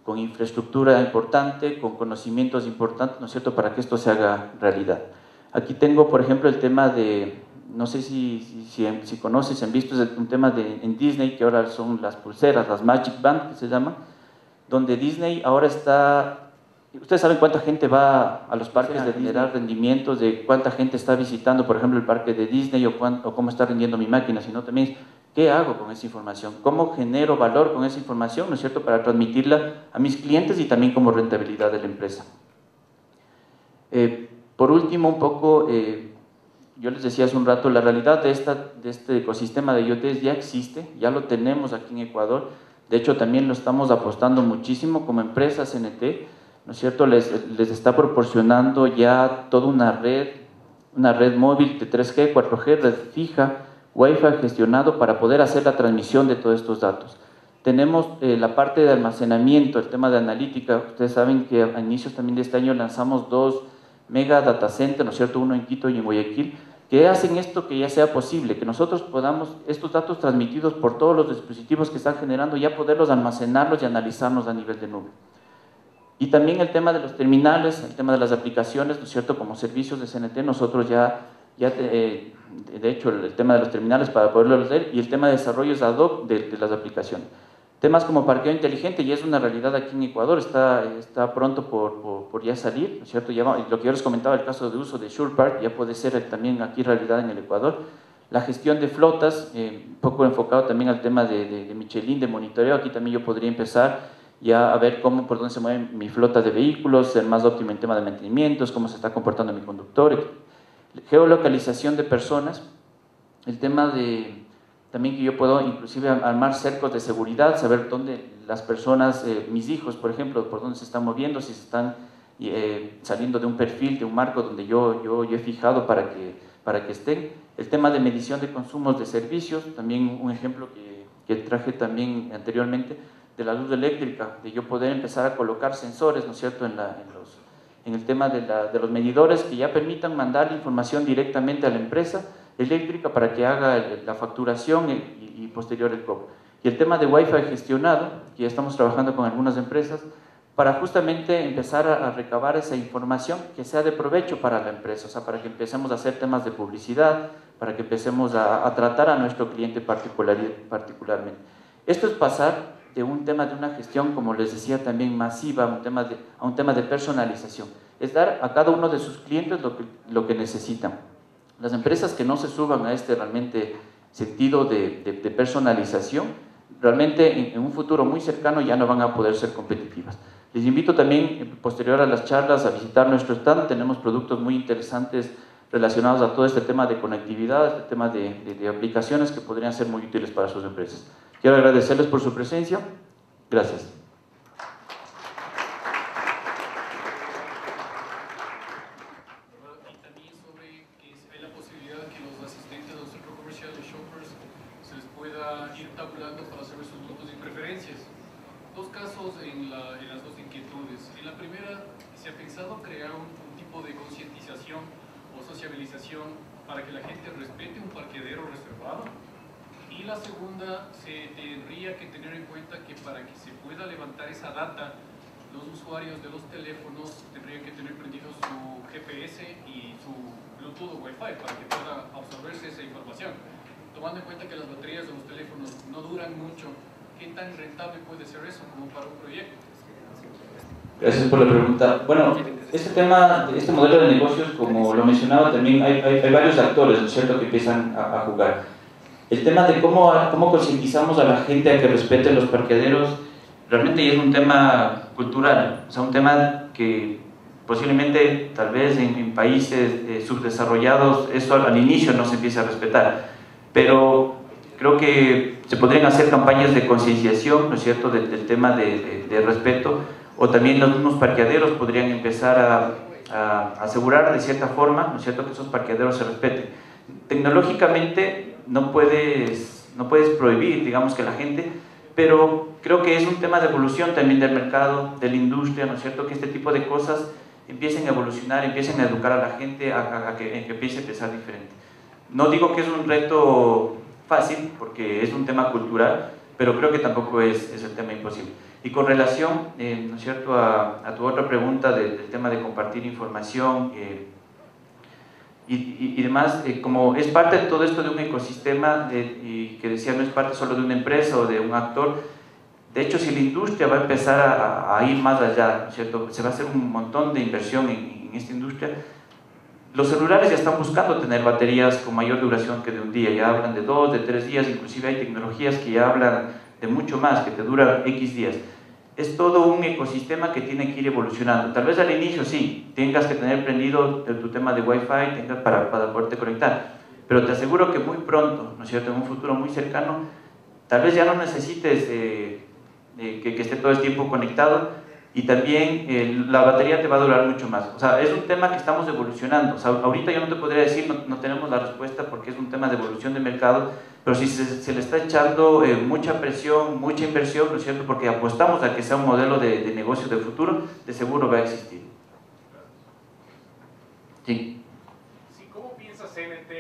Speaker 1: con infraestructura importante, con conocimientos importantes, ¿no es cierto?, para que esto se haga realidad. Aquí tengo, por ejemplo, el tema de, no sé si conoces, si han visto, es un tema en Disney, que ahora son las pulseras, las Magic Band, que se llaman, donde Disney ahora está. Ustedes saben cuánta gente va a los parques de generar rendimientos, de cuánta gente está visitando, por ejemplo, el parque de Disney o cómo está rindiendo mi máquina, sino también qué hago con esa información, cómo genero valor con esa información, ¿no es cierto?, para transmitirla a mis clientes y también como rentabilidad de la empresa. Por último, un poco, yo les decía hace un rato, la realidad de este ecosistema de IoT ya existe, ya lo tenemos aquí en Ecuador, de hecho también lo estamos apostando muchísimo como empresa CNT, ¿no es cierto?, les está proporcionando ya toda una red móvil de 3G, 4G, red fija, Wi-Fi gestionado para poder hacer la transmisión de todos estos datos. Tenemos la parte de almacenamiento, el tema de analítica. Ustedes saben que a inicios también de este año lanzamos 2 mega data centers, ¿no es cierto?, uno en Quito y en Guayaquil, que hacen esto que ya sea posible, que nosotros podamos, estos datos transmitidos por todos los dispositivos que están generando, ya poderlos almacenarlos y analizarlos a nivel de nube. Y también el tema de los terminales, el tema de las aplicaciones, ¿no es cierto?, como servicios de CNT, nosotros de hecho, el tema de los terminales para poderlo hacer, y el tema de desarrollos ad hoc de las aplicaciones. Temas como parqueo inteligente ya es una realidad aquí en Ecuador, está pronto por ya salir, ¿no es cierto? Lo que yo les comentaba, el caso de uso de SurePark, ya puede ser también aquí realidad en el Ecuador. La gestión de flotas, un poco enfocado también al tema de Michelin, de monitoreo, aquí también yo podría empezar ya a ver por dónde se mueve mi flota de vehículos, ser más óptimo en tema de mantenimientos, cómo se está comportando mi conductor, geolocalización de personas, el tema de también que yo puedo inclusive armar cercos de seguridad, saber dónde las personas, mis hijos por ejemplo, por dónde se están moviendo, si se están saliendo de un perfil, de un marco donde yo he fijado para que estén. El tema de medición de consumos de servicios, también un ejemplo que traje también anteriormente, de la luz eléctrica, de yo poder empezar a colocar sensores, ¿no es cierto?, en el tema de los medidores que ya permitan mandar información directamente a la empresa eléctrica para que haga la facturación y posterior el cobro. Y el tema de Wi-Fi gestionado, que ya estamos trabajando con algunas empresas, para justamente empezar a recabar esa información que sea de provecho para la empresa, o sea, para que empecemos a hacer temas de publicidad, para que empecemos a tratar a nuestro cliente particularmente. Esto es pasar de un tema de una gestión, como les decía, también masiva, a un tema de personalización. Es dar a cada uno de sus clientes lo que necesitan. Las empresas que no se suban a este realmente sentido de personalización, realmente en un futuro muy cercano ya no van a poder ser competitivas. Les invito también, posterior a las charlas, a visitar nuestro stand. Tenemos productos muy interesantes relacionados a todo este tema de conectividad, este tema de aplicaciones que podrían ser muy útiles para sus empresas. Quiero agradecerles por su presencia. Gracias.
Speaker 2: Y también sobre que se ve la posibilidad de que los asistentes del centro comercial de shoppers se les pueda ir tabulando para saber sus gustos y preferencias. Dos casos en las dos inquietudes. En la primera, se ha pensado crear un tipo de concientización o sociabilización para que la gente respete un parqueadero reservado. Y la segunda, se tendría que tener en cuenta que para que se pueda levantar esa data, los usuarios de los teléfonos tendrían que tener prendido su GPS y su Bluetooth o Wi-Fi para que pueda absorberse esa información. Tomando en cuenta que las baterías de los teléfonos no duran mucho, ¿qué tan rentable puede ser eso como para un proyecto?
Speaker 1: Gracias por la pregunta. Bueno, este modelo de negocios, como lo mencionaba también, hay varios actores, ¿no es cierto?, que empiezan a jugar. El tema de cómo concientizamos a la gente a que respete los parqueaderos realmente es un tema cultural, o sea, un tema que posiblemente tal vez en países subdesarrollados eso al inicio no se empieza a respetar, pero creo que se podrían hacer campañas de concienciación, ¿no es cierto?, del tema de respeto, o también los mismos parqueaderos podrían empezar a asegurar de cierta forma, ¿no es cierto?, que esos parqueaderos se respeten. Tecnológicamente no puedes prohibir, digamos, que la gente, pero creo que es un tema de evolución también del mercado, de la industria, ¿no es cierto?, que este tipo de cosas empiecen a evolucionar, empiecen a educar a la gente a que empiece a pensar diferente. No digo que es un reto fácil, porque es un tema cultural, pero creo que tampoco es el tema imposible. Y con relación, ¿no es cierto?, a tu otra pregunta del tema de compartir información y demás, como es parte de todo esto de un ecosistema y que decía, no es parte solo de una empresa o de un actor. De hecho, si la industria va a empezar a ir más allá, ¿no es cierto?, se va a hacer un montón de inversión en esta industria. Los celulares ya están buscando tener baterías con mayor duración que de un día, ya hablan de 2, de 3 días, inclusive hay tecnologías que ya hablan de mucho más, que te duran X días. Es todo un ecosistema que tiene que ir evolucionando. Tal vez al inicio sí, tengas que tener prendido tu tema de Wi-Fi tengas para poderte conectar, pero te aseguro que muy pronto, ¿no es cierto?, en un futuro muy cercano, tal vez ya no necesites que esté todo el tiempo conectado, y también la batería te va a durar mucho más. O sea, es un tema que estamos evolucionando. O sea, ahorita yo no te podría decir, no tenemos la respuesta porque es un tema de evolución de mercado, Pero si se le está echando mucha presión, mucha inversión, ¿no es cierto? Porque apostamos a que sea un modelo de negocio de futuro, de seguro va a existir. Sí.
Speaker 3: Sí, ¿cómo piensa CNT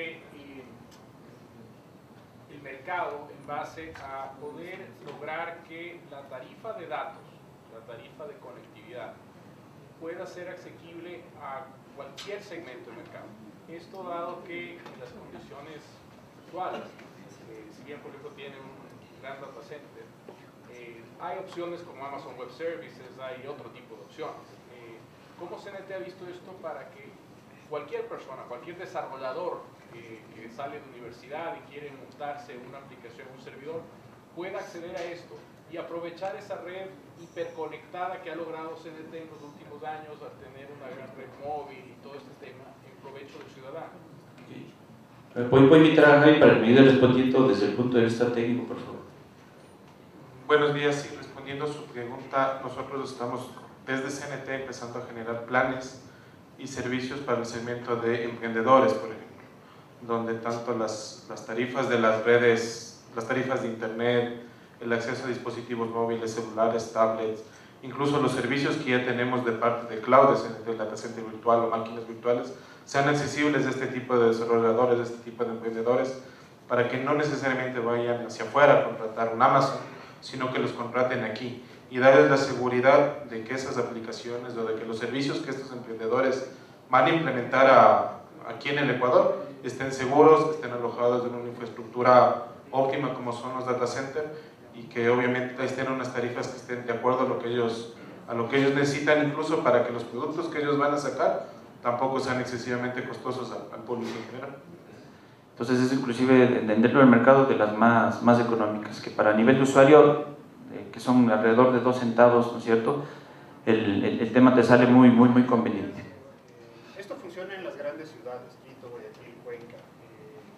Speaker 3: el mercado en base a poder lograr que la tarifa de datos, la tarifa de conectividad, pueda ser asequible a cualquier segmento de mercado? Esto dado que en las condiciones actuales, si bien por ejemplo tiene un gran data center, hay opciones como Amazon Web Services, hay otro tipo de opciones. ¿Cómo CNT ha visto esto para que cualquier persona, cualquier desarrollador que sale de universidad y quiere montarse una aplicación, un servidor, pueda acceder a esto y aprovechar esa red hiperconectada que ha logrado CNT en los últimos años al tener una gran red móvil y todo este tema en provecho del ciudadano?
Speaker 1: ¿Puedo invitar a Javi para que me ayude respondiendo desde el punto de vista técnico, por favor?
Speaker 4: Buenos días, y respondiendo a su pregunta, nosotros estamos desde CNT empezando a generar planes y servicios para el segmento de emprendedores, por ejemplo, donde tanto las tarifas de las redes, las tarifas de internet, el acceso a dispositivos móviles, celulares, tablets, incluso los servicios que ya tenemos de parte de cloud, de CNT, data center virtual o máquinas virtuales, sean accesibles a este tipo de desarrolladores, a este tipo de emprendedores, para que no necesariamente vayan hacia afuera a contratar un Amazon, sino que los contraten aquí y darles la seguridad de que esas aplicaciones o de que los servicios que estos emprendedores van a implementar aquí en el Ecuador estén seguros, estén alojados en una infraestructura óptima como son los data centers y que obviamente estén unas tarifas que estén de acuerdo a lo que ellos necesitan, incluso para que los productos que ellos van a sacar tampoco sean excesivamente costosos al público en general.
Speaker 1: Entonces es inclusive dentro del mercado de las más económicas, que para nivel de usuario, que son alrededor de 2 centavos, ¿no es cierto? El tema te sale muy conveniente.
Speaker 5: Esto funciona en las grandes ciudades, Quito, Guayaquil, Cuenca.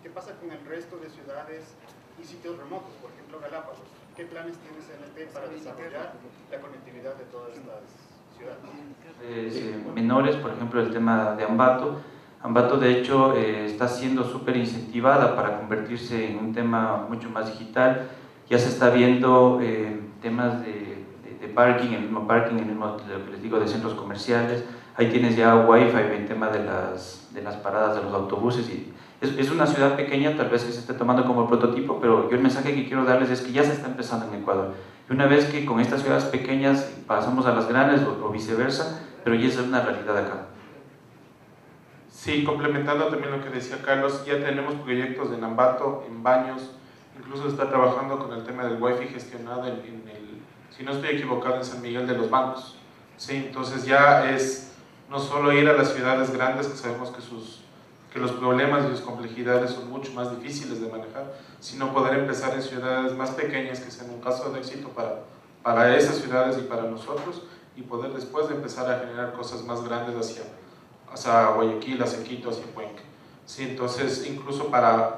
Speaker 5: ¿Qué pasa con el resto de ciudades y sitios remotos? Por ejemplo, Galápagos. ¿Qué planes tiene CNT para desarrollar la conectividad de todas estas ciudades?
Speaker 1: Menores, por ejemplo, el tema de Ambato. Ambato, de hecho, está siendo súper incentivada para convertirse en un tema mucho más digital. Ya se está viendo temas de parking, el mismo parking, el mismo, lo que les digo, de centros comerciales. Ahí tienes ya Wi-Fi, el tema de las paradas de los autobuses. Y es una ciudad pequeña, tal vez que se esté tomando como prototipo, pero yo el mensaje que quiero darles es que ya se está empezando en Ecuador. Y una vez que con estas ciudades pequeñas pasamos a las grandes o viceversa, pero ya es una realidad acá.
Speaker 4: Sí, complementando también lo que decía Carlos, ya tenemos proyectos en Ambato, en Baños, incluso se está trabajando con el tema del Wi-Fi gestionado si no estoy equivocado, en San Miguel de los Bancos. Sí, entonces ya es no solo ir a las ciudades grandes, que sabemos que los problemas y las complejidades son mucho más difíciles de manejar, sino poder empezar en ciudades más pequeñas, que sean un caso de éxito para esas ciudades y para nosotros, y poder después de empezar a generar cosas más grandes hacia Guayaquil, hacia Quito, hacia Cuenca. Sí, entonces, incluso para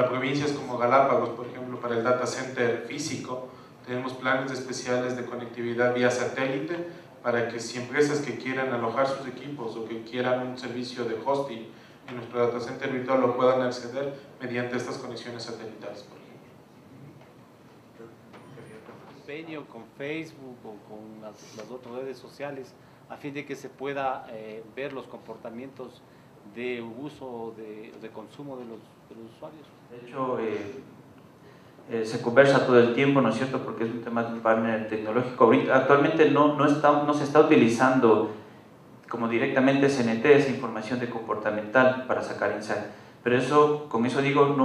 Speaker 4: provincias como Galápagos, por ejemplo, para el data center físico, tenemos planes especiales de conectividad vía satélite para que si empresas que quieran alojar sus equipos o que quieran un servicio de hosting en nuestro data center virtual lo puedan acceder mediante estas conexiones satelitales, por ejemplo.
Speaker 6: Convenio con Facebook o con las otras redes sociales a fin de que se pueda ver los comportamientos de uso o de consumo de los usuarios.
Speaker 1: De hecho, se conversa todo el tiempo, ¿no es cierto? Porque es un tema de un partner tecnológico. Ahorita, actualmente no se está utilizando como directamente CNT esa información de comportamental para sacar insight. Pero eso, con eso digo,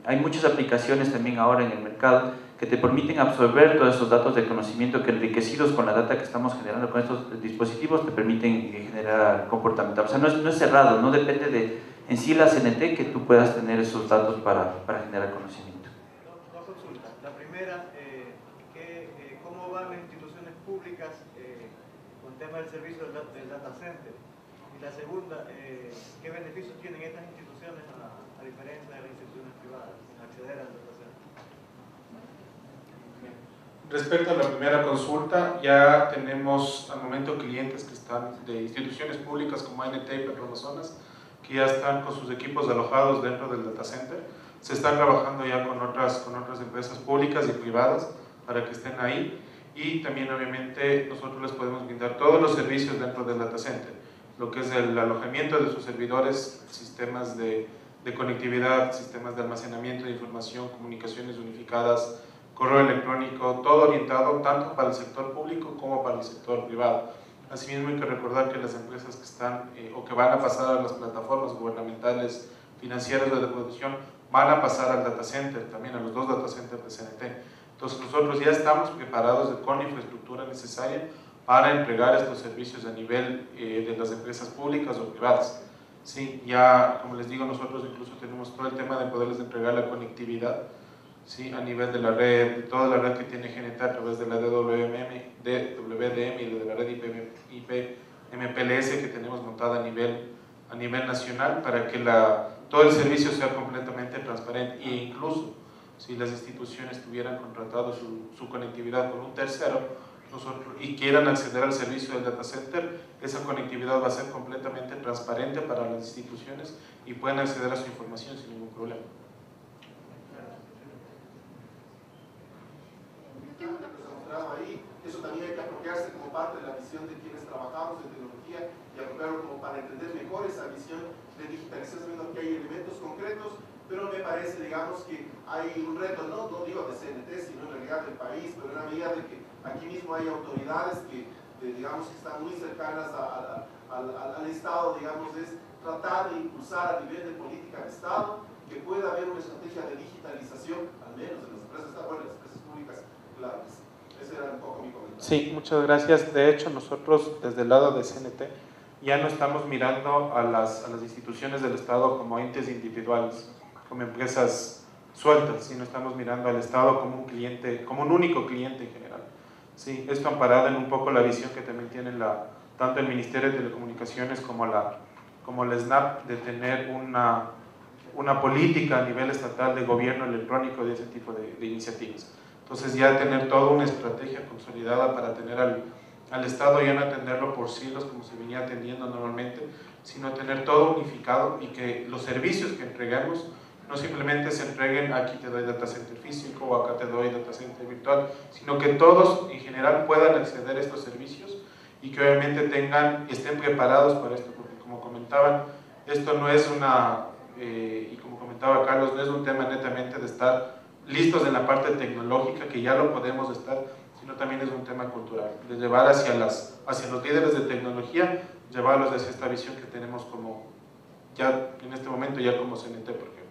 Speaker 1: hay muchas aplicaciones también ahora en el mercado que te permiten absorber todos esos datos de conocimiento que enriquecidos con la data que estamos generando con estos dispositivos te permiten generar comportamental. O sea, no es cerrado, no depende de en sí la CNT que tú puedas tener esos datos para generar conocimiento.
Speaker 7: Dos consultas. La primera, ¿cómo van las instituciones públicas con el tema del servicio del data center? Y la segunda, ¿qué beneficios tienen estas instituciones a diferencia de las instituciones privadas en acceder al data center?
Speaker 4: Respecto a la primera consulta, ya tenemos al momento clientes que están de instituciones públicas como ANT y Petroamazonas que ya están con sus equipos alojados dentro del data center. Se están trabajando ya con otras empresas públicas y privadas para que estén ahí, y también obviamente nosotros les podemos brindar todos los servicios dentro del data center, lo que es el alojamiento de sus servidores, sistemas de conectividad, sistemas de almacenamiento de información, comunicaciones unificadas, correo electrónico, todo orientado tanto para el sector público como para el sector privado. Asimismo, hay que recordar que las empresas que están o que van a pasar a las plataformas gubernamentales financieras de producción van a pasar al data center, también a los 2 data centers de CNT. Entonces nosotros ya estamos preparados con la infraestructura necesaria para entregar estos servicios a nivel de las empresas públicas o privadas. Sí, ya como les digo, nosotros incluso tenemos todo el tema de poderles entregar la conectividad, ¿sí? A nivel de la red, de toda la red que tiene GNT a través de la WDM y de la red IP MPLS que tenemos montada a nivel nacional, para que todo el servicio sea completamente transparente, e incluso si las instituciones tuvieran contratado su conectividad con un tercero y quieran acceder al servicio del data center, esa conectividad va a ser completamente transparente para las instituciones y pueden acceder a su información sin ningún problema.
Speaker 8: Ahí, eso también hay que apropiarse como parte de la visión de quienes trabajamos en tecnología y apropiarlo como para entender mejor esa visión de digitalización, sabiendo que hay elementos concretos, pero me parece, digamos, que hay un reto, no digo de CNT, sino en realidad del país, pero en la medida de que aquí mismo hay autoridades que, digamos, que están muy cercanas al Estado, digamos, es tratar de impulsar a nivel de política de Estado que pueda haber una estrategia de digitalización, al menos en las empresas, bueno, las empresas públicas, claro. Ese era un poco mi comentario.
Speaker 4: Sí, muchas gracias. De hecho, nosotros desde el lado de CNT ya no estamos mirando a las instituciones del Estado como entes individuales, como empresas sueltas, sino estamos mirando al Estado como un cliente, como un único cliente en general. Sí, esto amparado en un poco la visión que también tiene tanto el Ministerio de Telecomunicaciones como la SNAP, de tener una política a nivel estatal de gobierno electrónico de ese tipo de iniciativas. Entonces ya tener toda una estrategia consolidada para tener al Estado, ya no atenderlo por silos como se venía atendiendo normalmente, sino tener todo unificado, y que los servicios que entreguemos no simplemente se entreguen aquí te doy data center físico o acá te doy data center virtual, sino que todos en general puedan acceder a estos servicios y que obviamente estén preparados para esto, porque como comentaban, esto no es y como comentaba Carlos, no es un tema netamente de estar listos en la parte tecnológica, que ya lo podemos estar, sino también es un tema cultural, de llevar hacia los líderes de tecnología, llevarlos hacia esta visión que tenemos como, ya en este momento, ya como CNT, por ejemplo.